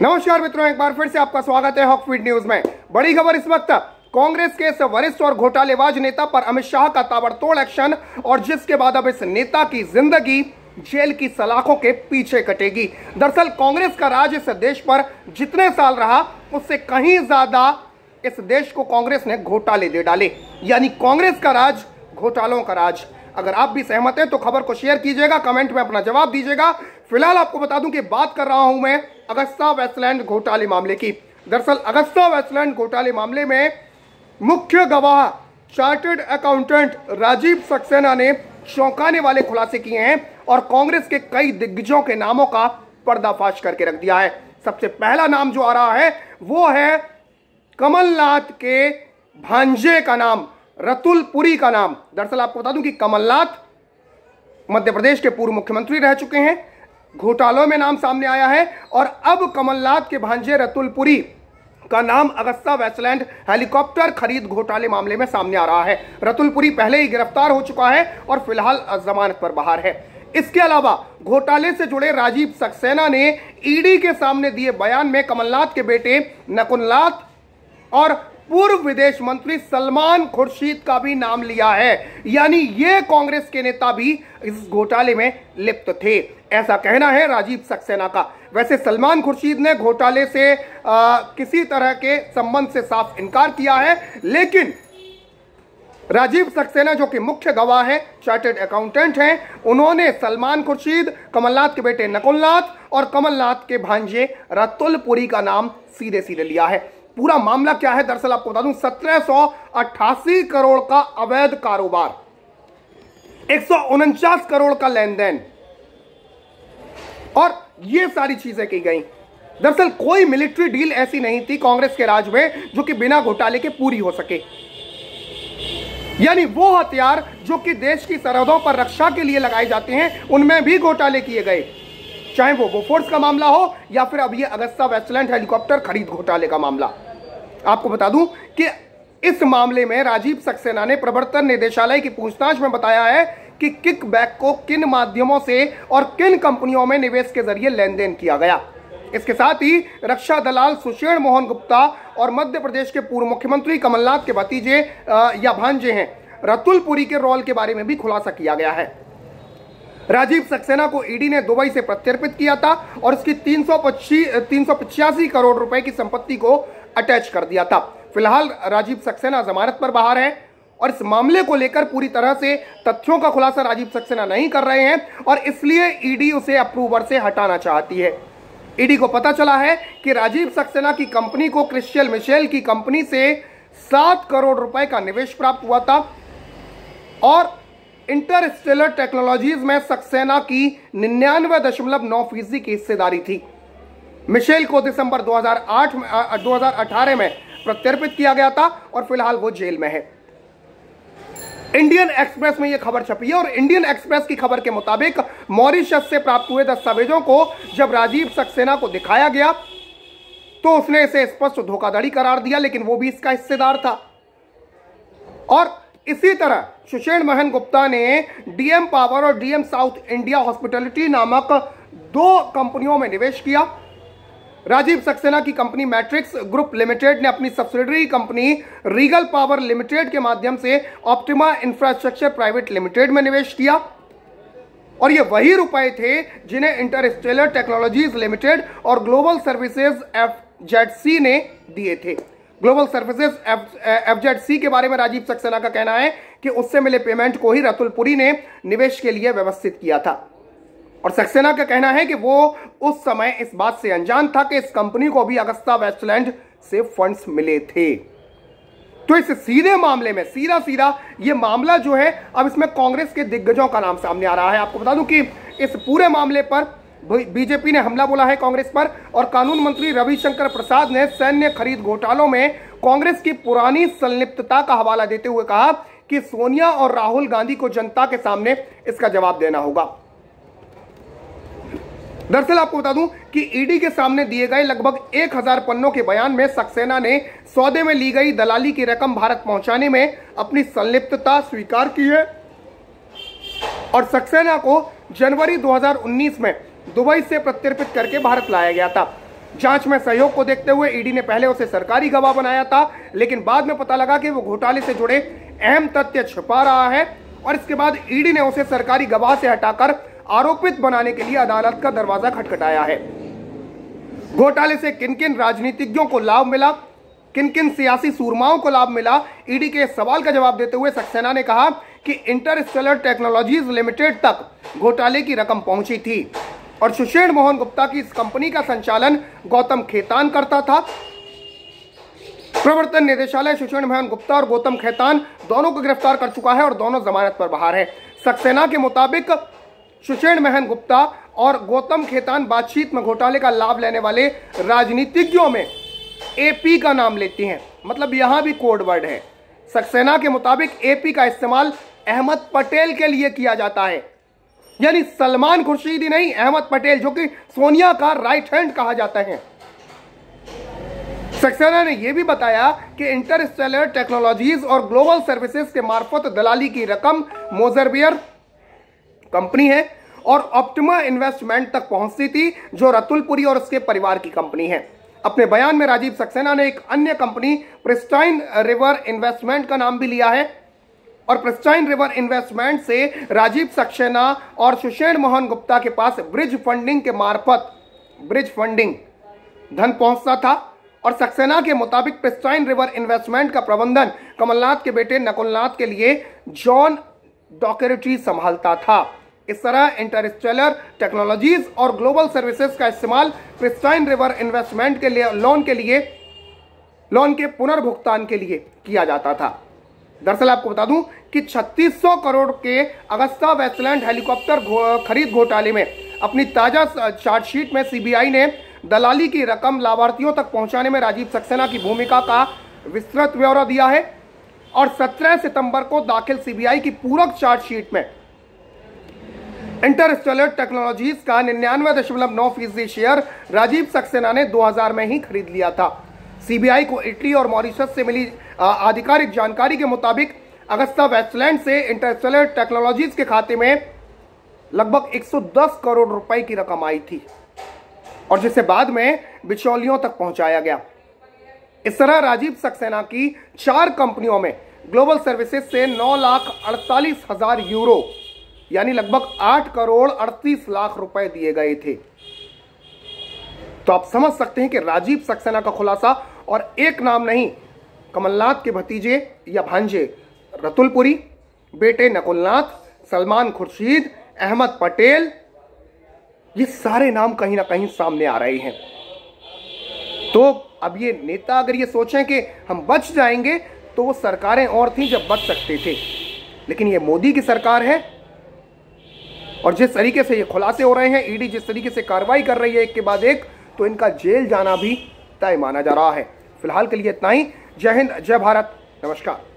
नमस्कार मित्रों, एक बार फिर से आपका स्वागत है हॉक फीड न्यूज में। बड़ी खबर इस वक्त कांग्रेस के इस वरिष्ठ और घोटालेबाज नेता पर अमित शाह का ताबड़तोड़ एक्शन, और जिसके बाद अब इस नेता की जिंदगी जेल की सलाखों के पीछे कटेगी। दरअसल कांग्रेस का राज इस देश पर जितने साल रहा उससे कहीं ज्यादा इस देश को कांग्रेस ने घोटाले दे डाले, यानी कांग्रेस का राज घोटालों का राज। अगर आप भी सहमत हैं तो खबर को शेयर कीजिएगा, कमेंट में अपना जवाब दीजिएगा। फिलहाल आपको बता दूं कि बात कर रहा हूं मैं अगस्ता वेस्टलैंड घोटाले मामले की। दरअसल अगस्ता वेस्टलैंड घोटाले मामले में मुख्य गवाह चार्टर्ड अकाउंटेंट राजीव सक्सेना ने चौंकाने वाले खुलासे किए हैं और कांग्रेस के कई दिग्गजों के नामों का पर्दाफाश करके रख दिया है। सबसे पहला नाम जो आ रहा है वो है कमलनाथ के भांजे का नाम, रतुल पुरी का नाम। दरअसल आपको बता दूं कि कमलनाथ मध्य प्रदेश के पूर्व मुख्यमंत्री रह चुके हैं, घोटालों में नाम सामने आया है, और अब कमलनाथ के भांजे रतुल पुरी का नाम अगस्ता वेस्टलैंड हेलीकॉप्टर खरीद घोटाले मामले में सामने आ रहा है। रतुल पुरी पहले ही गिरफ्तार हो चुका है और फिलहाल जमानत पर बाहर है। इसके अलावा घोटाले से जुड़े राजीव सक्सेना ने ईडी के सामने दिए बयान में कमलनाथ के बेटे नकुलनाथ और पूर्व विदेश मंत्री सलमान खुर्शीद का भी नाम लिया है, यानी ये कांग्रेस के नेता भी इस घोटाले में लिप्त थे, ऐसा कहना है राजीव सक्सेना का। वैसे सलमान खुर्शीद ने घोटाले से किसी तरह के संबंध से साफ इनकार किया है, लेकिन राजीव सक्सेना जो कि मुख्य गवाह है, चार्टर्ड अकाउंटेंट हैं, उन्होंने सलमान खुर्शीद, कमलनाथ के बेटे नकुलनाथ और कमलनाथ के भांजे रतुल पुरी का नाम सीधे सीधे लिया है। पूरा मामला क्या है, दरअसल आपको बता दूं 1788 करोड़ का अवैध कारोबार, 149 करोड़ का लेन देन, और ये सारी चीजें की गई। दरअसल कोई मिलिट्री डील ऐसी नहीं थी कांग्रेस के राज में जो कि बिना घोटाले के पूरी हो सके, यानी वो हथियार जो कि देश की सरहदों पर रक्षा के लिए लगाए जाते हैं उनमें भी घोटाले किए गए, चाहे वो बोफोर्स का मामला हो या फिर अब ये अगस्ता वेस्टलैंड हेलीकॉप्टर खरीद घोटाले का मामला। आपको बता दूं कि इस मामले में राजीव सक्सेना ने प्रवर्तन निदेशालय की पूछताछ में बताया है कि किकबैक को किन माध्यमों से और किन कंपनियों में निवेश के जरिए लेन देन किया गया। इसके साथ ही रक्षा दलाल सुषेण मोहन गुप्ता और मध्य प्रदेश के पूर्व मुख्यमंत्री कमलनाथ के भतीजे या भांजे हैं रतुल पुरी के रोल के बारे में भी खुलासा किया गया है। राजीव सक्सेना को ईडी ने दुबई से प्रत्यर्पित किया था और उसकी 385 करोड़ रुपए की संपत्ति को अटैच कर दिया था। फिलहाल राजीव सक्सेना जमानत पर बाहर है और इस मामले को लेकर पूरी तरह से तथ्यों का खुलासा राजीव सक्सेना नहीं कर रहे हैं और इसलिए ईडी उसे अप्रूवर से हटाना चाहती है। ईडी को पता चला है कि राजीव सक्सेना की कंपनी को क्रिस्टियन मिशेल की कंपनी से 7 करोड़ रुपए का निवेश प्राप्त हुआ था और इंटरस्टेलर टेक्नोलॉजीज में सक्सेना की 99.9% की हिस्सेदारी थी। मिशेल को दिसंबर 2018 में प्रत्यर्पित किया गया था और फिलहाल वो जेल में है। इंडियन एक्सप्रेस में यह खबर छपी है और इंडियन एक्सप्रेस की खबर के मुताबिक मॉरिशस से प्राप्त हुए दस्तावेजों को जब राजीव सक्सेना को दिखाया गया तो उसने इसे स्पष्ट धोखाधड़ी करार दिया, लेकिन वो भी इसका हिस्सेदार था। और इसी तरह सुषेण मोहन गुप्ता ने डीएम पावर और डीएम साउथ इंडिया हॉस्पिटैलिटी नामक 2 कंपनियों में निवेश किया। राजीव सक्सेना की कंपनी मैट्रिक्स ग्रुप लिमिटेड ने अपनी subsidiary company Regal power limited के माध्यम से ऑप्टिमा इंफ्रास्ट्रक्चर प्राइवेट लिमिटेड में निवेश किया और ये वही रुपए थे जिन्हें इंटरस्टेलर टेक्नोलॉजीज लिमिटेड और ग्लोबल सर्विसेज एफजेडसी ने दिए थे। ग्लोबल सर्विसेज एफजेडसी के बारे में राजीव सक्सेना का कहना है कि उससे मिले पेमेंट को ही रतुल पुरी ने निवेश के लिए व्यवस्थित किया था और सक्सेना का कहना है कि वो उस समय इस बात से अनजान था कि इस कंपनी को भी अगस्ता वेस्टलैंड से फंड्स मिले थे। तो इस सीधे मामले में सीधा ये मामला जो है अब इसमें कांग्रेस के दिग्गजों का नाम सामने आ रहा है। आपको बता दूं कि इस पूरे मामले पर बीजेपी ने हमला बोला है कांग्रेस पर और कानून मंत्री रविशंकर प्रसाद ने सैन्य खरीद घोटालों में कांग्रेस की पुरानी संलिप्तता का हवाला देते हुए कहा कि सोनिया और राहुल गांधी को जनता के सामने इसका जवाब देना होगा। दरअसल आपको बता दूं कि ईडी के सामने दिए गए लगभग 1000 पन्नों के बयान में सक्सेना ने सौदे में ली गई दलाली की रकम भारत पहुंचाने में अपनी संलिप्तता स्वीकार की है और सक्सेना को जनवरी 2019 में दुबई से प्रत्यर्पित करके भारत लाया गया था। जांच में सहयोग को देखते हुए ईडी ने पहले उसे सरकारी गवाह बनाया था, लेकिन बाद में पता लगा कि वो घोटाले से जुड़े अहम तथ्य छुपा रहा है और इसके बाद ईडी ने उसे सरकारी गवाह से हटाकर आरोपित बनाने के लिए अदालत का दरवाजा खटखटाया है। घोटाले से किन किन राजनीतिज्ञों को लाभ मिला, किन किन सियासी सूरमाओं को लाभ मिला, ईडी के सवाल का जवाब देते हुए सक्सेना ने कहा कि इंटरस्टेलर टेक्नोलॉजीज लिमिटेड तक घोटाले की रकम पहुंची थी और सुषेण मोहन गुप्ता की इस कंपनी का संचालन गौतम खेतान करता था। प्रवर्तन निदेशालय सुषेण मोहन गुप्ता और गौतम खेतान दोनों को गिरफ्तार कर चुका है और दोनों जमानत पर बाहर है। सक्सेना के मुताबिक सुषेण मोहन गुप्ता और गौतम खेतान बातचीत में घोटाले का लाभ लेने वाले राजनीतिज्ञों में एपी का नाम लेती हैं, मतलब यहां भी कोड वर्ड है। सक्सेना के मुताबिक एपी का इस्तेमाल अहमद पटेल के लिए किया जाता है, यानी सलमान खुर्शीद ही नहीं, अहमद पटेल जो कि सोनिया का राइट हैंड कहा जाता है। सक्सेना ने यह भी बताया कि इंटरस्टेलर टेक्नोलॉजीज और ग्लोबल सर्विसेज के मार्फत दलाली की रकम मोजरबियर कंपनी है और ऑप्टिमा इन्वेस्टमेंट तक पहुंचती थी, जो रतुल पुरी और उसके परिवार की कंपनी है। अपने बयान में राजीव सक्सेना ने एक अन्य कंपनी प्रिस्टाइन रिवर इन्वेस्टमेंट का नाम भी लिया है और प्रिस्टाइन रिवर इन्वेस्टमेंट से राजीव सक्सेना और सुषेण मोहन गुप्ता के पास ब्रिज फंडिंग के मार्फत धन पहुंचता था और सक्सेना के मुताबिक प्रिस्टाइन रिवर इन्वेस्टमेंट का प्रबंधन कमलनाथ के बेटे नकुलनाथ के लिए जॉन डॉकरटी संभालता था। इस तरह इंटरस्टेलर टेक्नोलॉजीज और ग्लोबल सर्विसेज का इस्तेमाल प्रिस्टाइन रिवर इन्वेस्टमेंट के लिए लोन के पुनर्भुगतान के लिए किया जाता था। दरअसल आपको बता दूं कि 3600 करोड़ के अगस्ता वेस्टलैंड हेलीकॉप्टर खरीद घोटाले में अपनी ताजा चार्जशीट में सीबीआई ने दलाली की रकम लाभार्थियों तक पहुंचाने में राजीव सक्सेना की भूमिका का विस्तृत ब्यौरा दिया है और 17 सितंबर को दाखिल सीबीआई की पूरक चार्जशीट में इंटरस्टेलर टेक्नोलॉजीज का 99.9% शेयर राजीव सक्सेना ने 2000 में ही खरीद लिया था। सीबीआई को इटली और मॉरिशस से मिली आधिकारिक जानकारी के मुताबिक अगस्ता वेस्टलैंड से इंटरस्टेलर टेक्नोलॉजीज के खाते में लगभग 110 करोड़ रुपए की रकम आई थी और जिसे बाद में बिचौलियों तक पहुंचाया गया। इस तरह राजीव सक्सेना की 4 कंपनियों में ग्लोबल सर्विसेज से 9,48,000 यूरो यानी लगभग 8 करोड़ 38 लाख रुपए दिए गए थे। तो आप समझ सकते हैं कि राजीव सक्सेना का खुलासा और एक नाम नहीं, कमलनाथ के भतीजे या भांजे रतुल पुरी, बेटे नकुलनाथ, सलमान खुर्शीद, अहमद पटेल, ये सारे नाम कहीं ना कहीं सामने आ रहे हैं। तो अब ये नेता अगर ये सोचें कि हम बच जाएंगे तो वो सरकारें और थीं जब बच सकते थे, लेकिन ये मोदी की सरकार है और जिस तरीके से ये खुलासे हो रहे हैं, ईडी जिस तरीके से कार्रवाई कर रही है एक के बाद एक, तो इनका जेल जाना भी तय माना जा रहा है। फिलहाल के लिए इतना ही। जय हिंद, जय भारत, नमस्कार।